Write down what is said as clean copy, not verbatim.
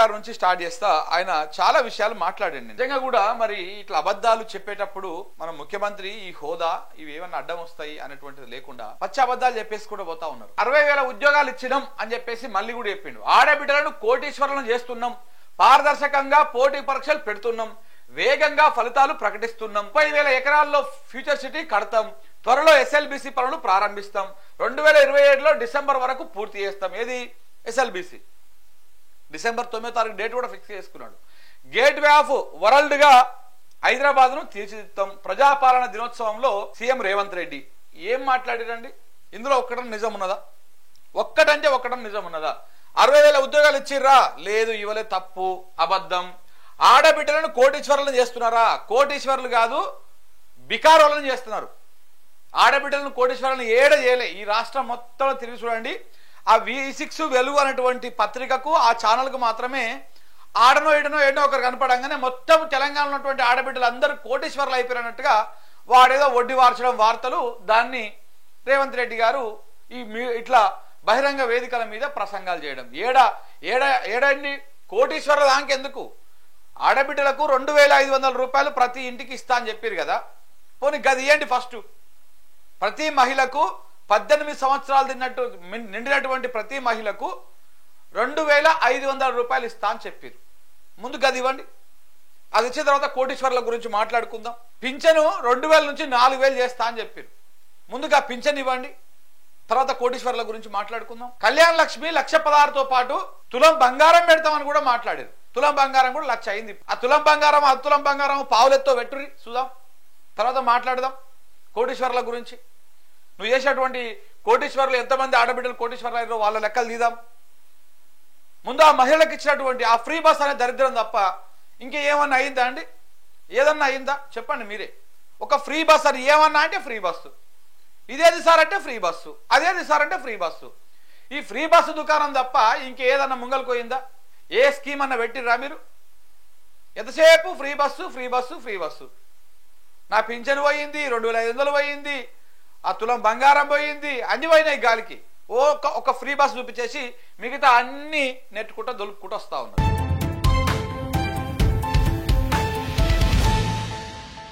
గారి నుంచి స్టార్ట్ చేస్తా. ఆయన చాలా విషయాలు మాట్లాడండి. నిజంగా కూడా మరి ఇట్లా అబద్ధాలు చెప్పేటప్పుడు మన ముఖ్యమంత్రి ఈ హోదా ఇవి ఏమన్నా అడ్డం వస్తాయి అనేటువంటిది లేకుండా పచ్చి అబద్ధాలు చెప్పేసి కూడా పోతా ఉన్నారు. 60,000 ఉద్యోగాలు ఇచ్చినాం అని చెప్పేసి మళ్ళీ కూడా చెప్పిండు. ఆడబిడ్డలను కోటీశ్వరులను చేస్తున్నాం, పారదర్శకంగా పోటీ పరీక్షలు పెడుతున్నాం, వేగంగా ఫలితాలు ప్రకటిస్తున్నాం, 30,000 ఎకరాల్లో ఫ్యూచర్ సిటీ కడతాం, త్వరలో ఎస్ఎల్బిసి పనులు ప్రారంభిస్తాం, 2027లో డిసెంబర్ వరకు పూర్తి చేస్తాం. ఏది ఎస్ఎల్బిసి డిసెంబర్ 9వ తారీఖు డేట్ కూడా ఫిక్స్ చేసుకున్నాడు. గేట్వే ఆఫ్ వరల్డ్ గా హైదరాబాద్ ను తీర్చిదిద్దాం. ప్రజాపాలన దినోత్సవంలో సీఎం రేవంత్ రెడ్డి ఏం మాట్లాడారండి? ఇందులో ఒక్కటం నిజం ఉన్నదా? ఒక్కటంటే ఒక్కటం నిజం ఉన్నదా? 60,000 ఉద్యోగాలు ఇచ్చిర్రా? లేదు, ఇవ్వలే, తప్పు, అబద్ధం. ఆడబిడ్డలను కోటీశ్వరులను చేస్తున్నారా? కోటీశ్వరులు కాదు, బికారోలను చేస్తున్నారు. ఆడబిడ్డలను కోటీశ్వరులను ఏడ చేయలే. ఈ రాష్ట్రం మొత్తం తిరిగి చూడండి. ఆ V6 వెలుగు అనేటువంటి పత్రికకు ఆ ఛానల్కు మాత్రమే ఆడనో ఏడనో ఒకరు కనపడంగానే మొత్తం తెలంగాణలో ఉన్నటువంటి ఆడబిడ్డలు అందరూ కోటీశ్వరులు అయిపోయినట్టుగా వాడేదో వడ్డీ వార్చడం వార్తలు, దాన్ని రేవంత్ రెడ్డి గారు ఇట్లా బహిరంగ వేదికల మీద ప్రసంగాలు చేయడం. ఏడండి కోటీశ్వరుల దానికెందుకు? ఆడబిడ్డలకు 2,500 రూపాయలు ప్రతి ఇంటికి ఇస్తా అని చెప్పారు కదా, పోనీ గది ఇవ్వండి. ఫస్ట్ ప్రతి మహిళకు 18 సంవత్సరాలు నిండినటువంటి ప్రతి మహిళకు 2,500 రూపాయలు ఇస్తా అని చెప్పారు. ముందు గది ఇవ్వండి. అది ఇచ్చిన తర్వాత కోటీశ్వర్ల గురించి మాట్లాడుకుందాం. పింఛను 2,000 నుంచి 4,000 చేస్తా అని చెప్పారు. ముందుగా పింఛన్ ఇవ్వండి, తర్వాత కోటీశ్వర్ల గురించి మాట్లాడుకుందాం. కళ్యాణ లక్ష్మి 1,16,000తో పాటు తులం బంగారం పెడతామని కూడా మాట్లాడారు. తులం బంగారం కూడా 1,00,000 అయింది. ఆ తులం బంగారం పావులెత్తో పెట్టురి చూద్దాం, తర్వాత మాట్లాడదాం కోటీశ్వర్ల గురించి. నువ్వు చేసేటువంటి కోటీశ్వర్లు ఎంతమంది ఆడబిడ్డలు కోటీశ్వర్లు అయ్యారో వాళ్ళ లెక్కలు తీద్దాం. ముందు ఆ మహిళలకు ఇచ్చినటువంటి ఆ ఫ్రీ బస్ అనే దరిద్రం తప్ప ఇంకేమన్నా అయిందా అండి? ఏదన్నా అయిందా చెప్పండి మీరే. ఒక ఫ్రీ బస్ అని ఏమన్నా అంటే ఫ్రీ బస్సు, ఇదేది సార్ అంటే ఫ్రీ బస్సు, అదేది సార్ అంటే ఫ్రీ బస్సు. ఈ ఫ్రీ బస్సు దుకాణం తప్ప ఇంకేదన్నా ముంగలకు పోయిందా? ఏ స్కీమ్ అన్న పెట్టిర్రా మీరు? ఎంతసేపు free bus free bus free bus. నా పింఛను పోయింది, 2,500 పోయింది, ఆ తులం బంగారం పోయింది, అన్ని పోయినాయి గాలికి. ఒక ఫ్రీ బస్ చూపించేసి మిగతా అన్ని నెట్టుకుంటూ దొలుపుకుంటూ వస్తా ఉన్నారు.